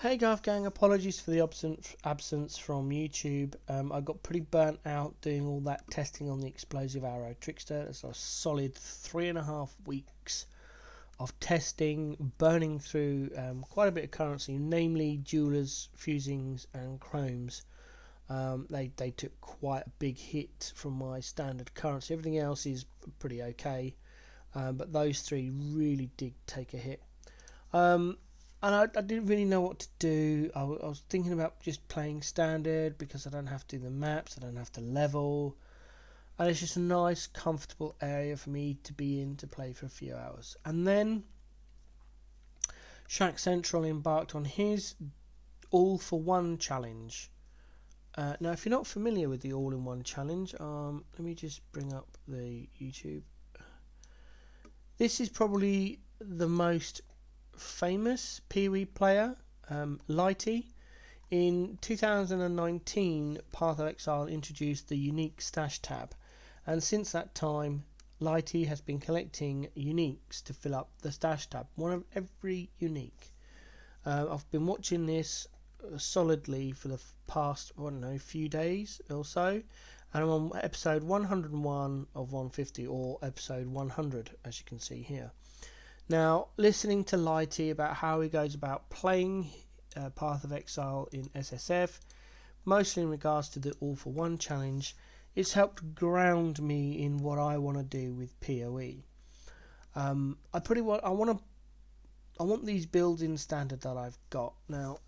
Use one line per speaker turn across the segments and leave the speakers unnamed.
Hey Garth Gang, apologies for the absence from YouTube. I got pretty burnt out doing all that testing on the explosive arrow trickster. It's a solid 3.5 weeks of testing, burning through quite a bit of currency, namely jewelers, fusings, and chromes. They took quite a big hit from my standard currency. Everything else is pretty okay, but those three really did take a hit. Um, and I didn't really know what to do. I was thinking about just playing standard because I don't have to do the maps, I don't have to level, and it's just a nice, comfortable area for me to be in to play for a few hours. And then Shack Central embarked on his All for One challenge. Now, if you're not familiar with the All in One challenge, let me just bring up the YouTube. This is probably the most famous PoE player, Lighty. In 2019, Path of Exile introduced the unique stash tab, and since that time, Lighty has been collecting uniques to fill up the stash tab, one of every unique. I've been watching this solidly for the past, I don't know, few days or so, and I'm on episode 101 of 150, or episode 100, as you can see here. Now, listening to Lighty about how he goes about playing Path of Exile in SSF, mostly in regards to the All for One challenge, it's helped ground me in what I want to do with PoE. I want these builds in standard that I've got. Now,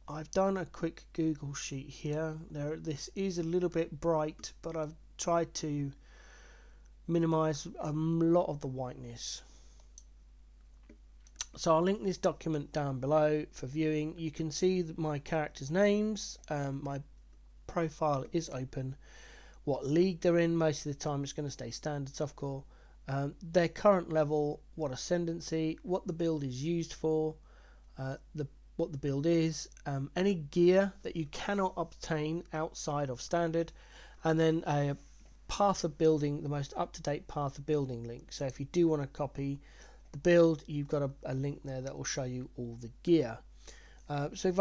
I've done a quick Google sheet here. This is a little bit bright, but I've tried to minimize a lot of the whiteness. So I'll link this document down below for viewing. You can see my characters' names. My profile is open. What league they're in, most of the time it's going to stay standard softcore. Their current level, what ascendancy, what the build is used for, what the build is, any gear that you cannot obtain outside of standard, and then a path of building, the most up-to-date path of building link. So if you do want to copy the build, you've got a link there that will show you all the gear. So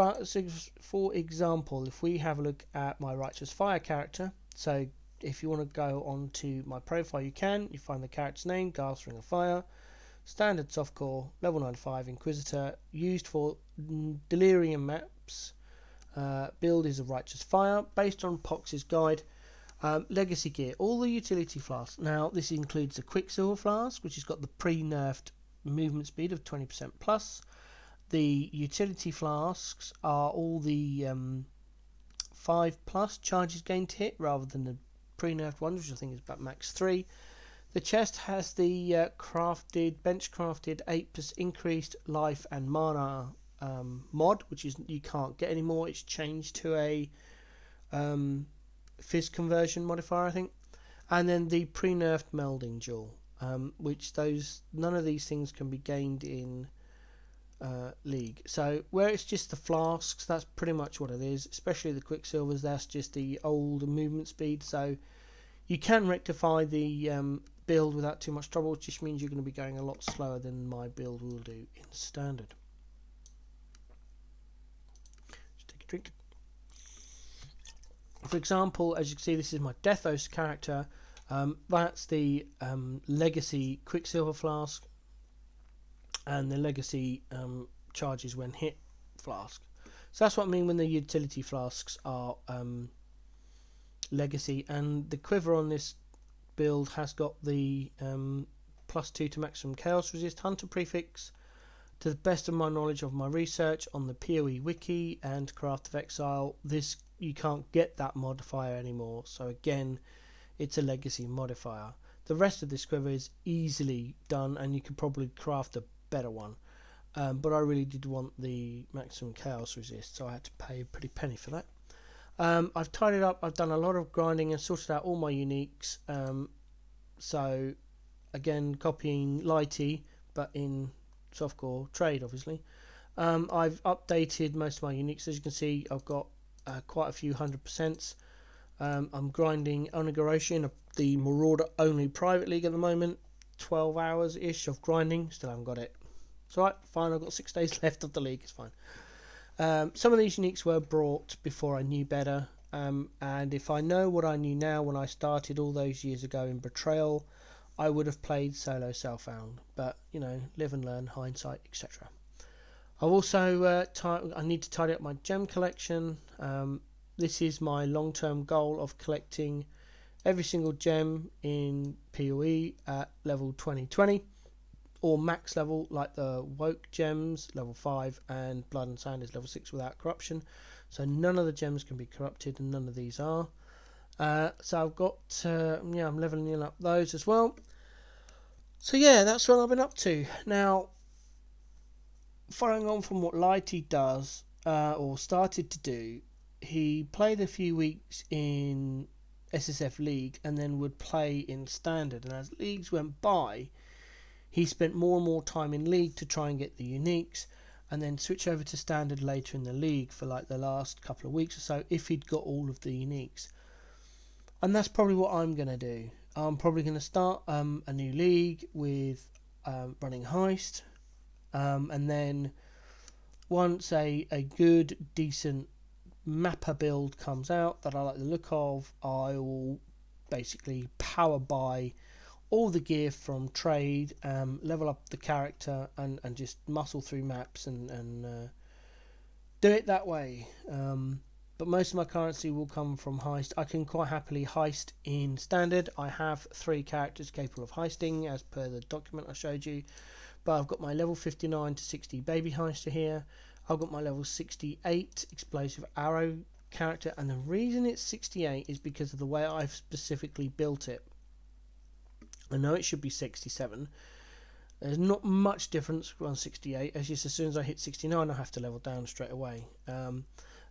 for example, if we have a look at my Righteous Fire character, so if you want to go onto my profile, you can. You find the character's name, Garth's Ring of Fire, standard softcore, level 95 Inquisitor, used for Delirium maps. Build is a Righteous Fire, based on Pox's guide. Legacy gear, all the utility flasks. Now, this includes the Quicksilver flask, which has got the pre-nerfed movement speed of 20% plus. The utility flasks are all the 5 plus charges gained to hit rather than the pre-nerfed ones, which I think is about max 3. The chest has the bench crafted 8% increased life and mana mod, which is you can't get anymore. It's changed to a fizz conversion modifier, I think. And then the pre-nerfed melding jewel, which none of these things can be gained in League. So where it's just the flasks, that's pretty much what it is, especially the Quicksilvers. That's just the old movement speed, so you can rectify the build without too much trouble. It just means you're going to be going a lot slower than my build will do in standard. Just take a drink. For example, as you can see, this is my Dethos character. That's the Legacy Quicksilver flask and the Legacy charges when hit flask. So that's what I mean when the utility flasks are Legacy. And the quiver on this build has got the +2 to maximum chaos resist hunter prefix. To the best of my knowledge of my research on the PoE wiki and Craft of Exile, this you can't get that modifier anymore, so again it's a legacy modifier. The rest of this quiver is easily done, and you can probably craft a better one, but I really did want the maximum chaos resist, so I had to pay a pretty penny for that. I've tidied up, I've done a lot of grinding and sorted out all my uniques, so again copying Lighty but in softcore trade obviously. I've updated most of my uniques. As you can see, I've got quite a few 100%. I'm grinding Onigoroshi, the Marauder only private league at the moment. 12 hours ish of grinding, still haven't got it. It's alright, fine, I've got 6 days left of the league, it's fine. Some of these uniques were brought before I knew better, and if I know what I knew now when I started all those years ago in Betrayal, I would have played solo Self-Found. But you know, live and learn, hindsight, etc. I've also I need to tidy up my gem collection. This is my long-term goal of collecting every single gem in PoE at level 2020 or max level, like the Woke gems level 5 and Blood and Sand is level 6 without corruption. So none of the gems can be corrupted, and none of these are. So I've got I'm leveling up those as well. So yeah, that's what I've been up to. Now, following on from what Lighty does, or started to do, he played a few weeks in SSF League and then would play in Standard. And as leagues went by, he spent more and more time in League to try and get the uniques, and then switch over to Standard later in the League for like the last couple of weeks or so if he'd got all of the uniques. And that's probably what I'm going to do. I'm probably going to start a new league with running Heist, and then once a good, decent mapper build comes out that I like the look of, I will basically power buy all the gear from trade, level up the character, and just muscle through maps and do it that way. But most of my currency will come from Heist. I can quite happily Heist in Standard. I have 3 characters capable of heisting as per the document I showed you. But I've got my level 59 to 60 Baby Heister here. I've got my level 68 Explosive Arrow character. And the reason it's 68 is because of the way I've specifically built it. I know it should be 67. There's not much difference on 68. It's just as soon as I hit 69, I have to level down straight away.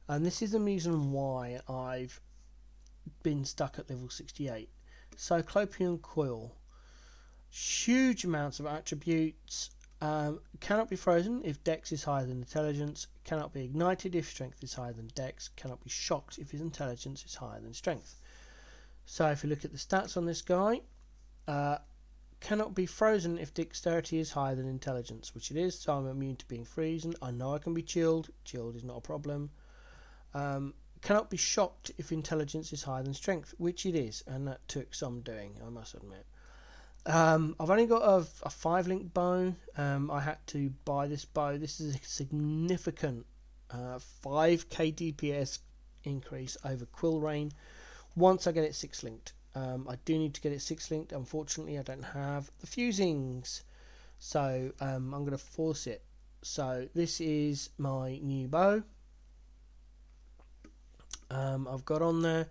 And this is the reason why I've been stuck at level 68. Cyclopean Coil. Huge amounts of attributes. Cannot be frozen if Dex is higher than Intelligence. Cannot be ignited if Strength is higher than Dex. Cannot be shocked if his Intelligence is higher than Strength. So if you look at the stats on this guy, cannot be frozen if Dexterity is higher than Intelligence, which it is, so I'm immune to being frozen. I know I can be chilled. Chilled is not a problem. Cannot be shocked if Intelligence is higher than Strength, which it is, and that took some doing, I must admit. I've only got a 5-link bow. I had to buy this bow. This is a significant 5k DPS increase over Quill Rain once I get it 6-linked. I do need to get it 6-linked. Unfortunately, I don't have the fusings, so I'm going to force it. So this is my new bow. I've got on there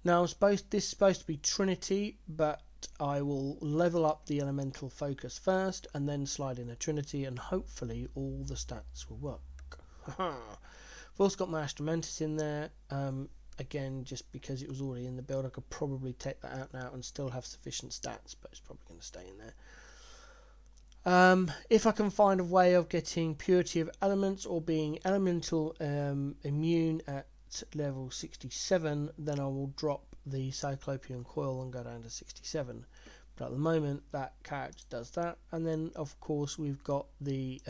now. This is supposed to be Trinity, but I will level up the elemental focus first and then slide in a Trinity, and hopefully all the stats will work. I've also got my Astromantis in there. Again, just because it was already in the build, I could probably take that out now and still have sufficient stats, but it's probably going to stay in there. If I can find a way of getting Purity of Elements or being elemental immune at level 67, then I will drop the Cyclopean Coil and go down to 67. But at the moment, that character does that. And then, of course, we've got the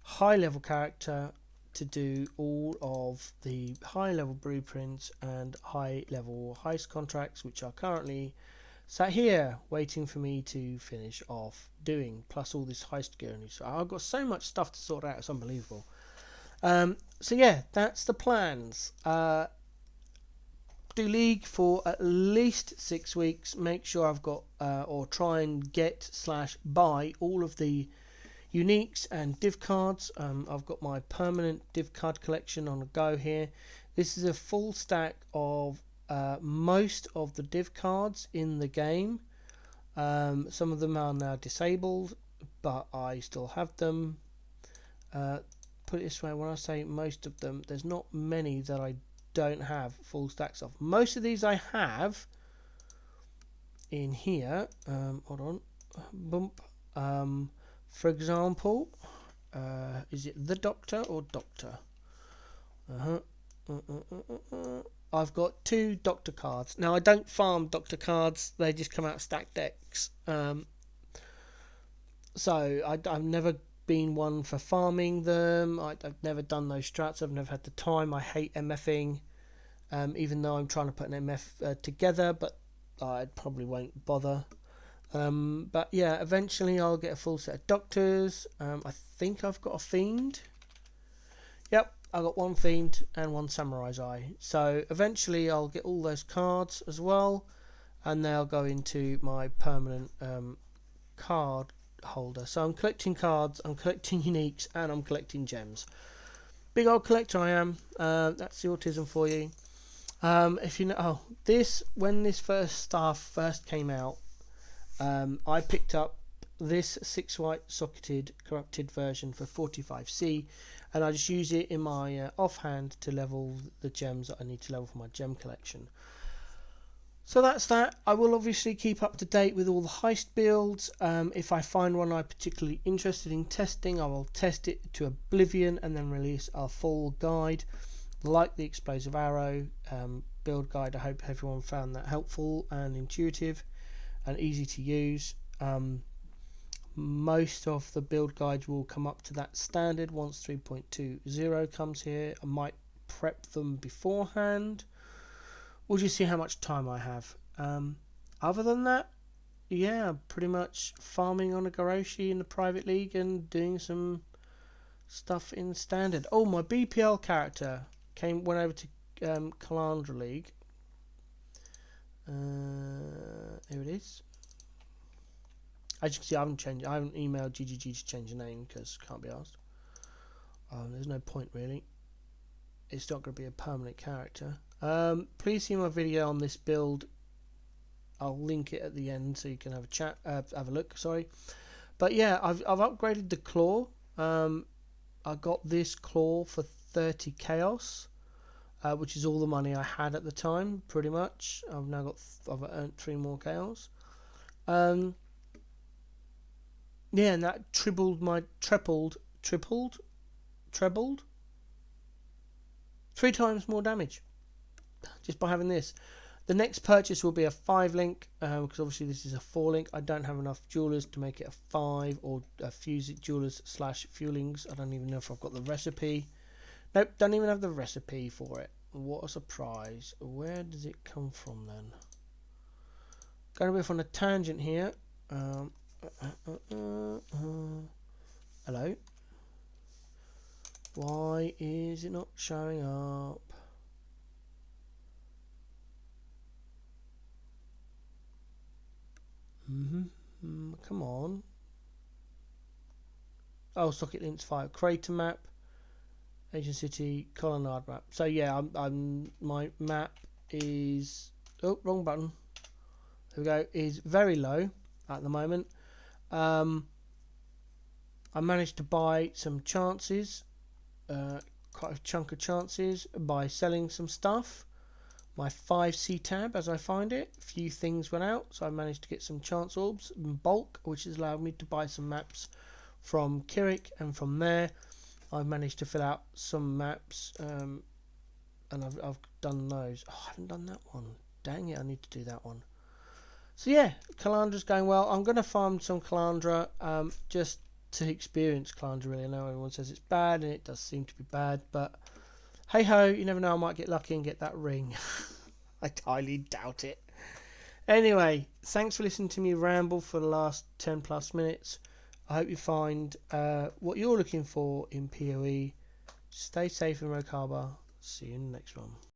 high level character to do all of the high level blueprints and high level heist contracts, which are currently sat here waiting for me to finish off doing, plus all this heist gear. So I've got so much stuff to sort out, it's unbelievable. So yeah, that's the plans. Do League for at least 6 weeks. Make sure I've got or try and get / buy all of the uniques and div cards. I've got my permanent div card collection on a go here. This is a full stack of most of the div cards in the game. Some of them are now disabled, but I still have them. Put it this way, when I say most of them, there's not many that I don't have full stacks of. Most of these I have in here. Hold on. Bump. For example, is it the Doctor or Doctor? I've got 2 Doctor cards. Now I don't farm Doctor cards, they just come out of stacked decks. So I've never been one for farming them. I've never done those strats. I've never had the time. I hate MFing, even though I'm trying to put an MF together, but I probably won't bother. But yeah, eventually I'll get a full set of doctors. I think I've got a fiend. Yep, I got one fiend and one samurai's eye. So eventually I'll get all those cards as well, and they'll go into my permanent card holder. So I'm collecting cards, I'm collecting uniques, and I'm collecting gems. Big old collector I am. That's the autism for you. If you know, when this first came out, I picked up this 6 white socketed corrupted version for 45C, and I just use it in my offhand to level the gems that I need to level for my gem collection. So that's that. I will obviously keep up to date with all the heist builds. If I find one I'm particularly interested in testing, I will test it to oblivion and then release a full guide like the explosive arrow build guide. I hope everyone found that helpful and intuitive and easy to use. Most of the build guides will come up to that standard once 3.20 comes here. I might prep them beforehand. We'll just see how much time I have. Other than that, yeah, pretty much farming on a Goroshi in the private league and doing some stuff in standard. Oh, my BPL character went over to Calandra League. Here it is. As you can see, I haven't emailed GGG to change the name because can't be asked. There's no point really. It's not going to be a permanent character. Please see my video on this build. I'll link it at the end so you can have a look. Sorry, but yeah, I've upgraded the claw. I got this claw for 30 chaos, which is all the money I had at the time, pretty much. I've now I've earned 3 more chaos. Yeah, and that trebled 3 times more damage just by having this. The next purchase will be a 5 link because obviously this is a 4 link. I don't have enough jewelers to make it a 5 or a fuse it jewelers / fuelings. I don't even know if I've got the recipe. Nope, don't even have the recipe for it. What a surprise. Where does it come from then? Going a bit on a tangent here. Hello. Why is it not showing up? Come on. Oh, socket links 5 crater map, Asian City colonnade map. So yeah, my map is wrong button. There we go. Is very low at the moment. I managed to buy some chances, quite a chunk of chances by selling some stuff. My 5C tab, as I find it, a few things went out, so I managed to get some chance orbs in bulk, which has allowed me to buy some maps from Kirik, and from there I've managed to fill out some maps, and I've done those. Oh, I haven't done that one. Dang it, I need to do that one. So yeah, Calandra's going well. I'm going to farm some Calandra just to experience Calandra really. I know everyone says it's bad, and it does seem to be bad, but hey ho, you never know, I might get lucky and get that ring. I highly doubt it. Anyway, thanks for listening to me ramble for the last 10 plus minutes. I hope you find what you're looking for in PoE. Stay safe in Rogue Harbour. See you in the next one.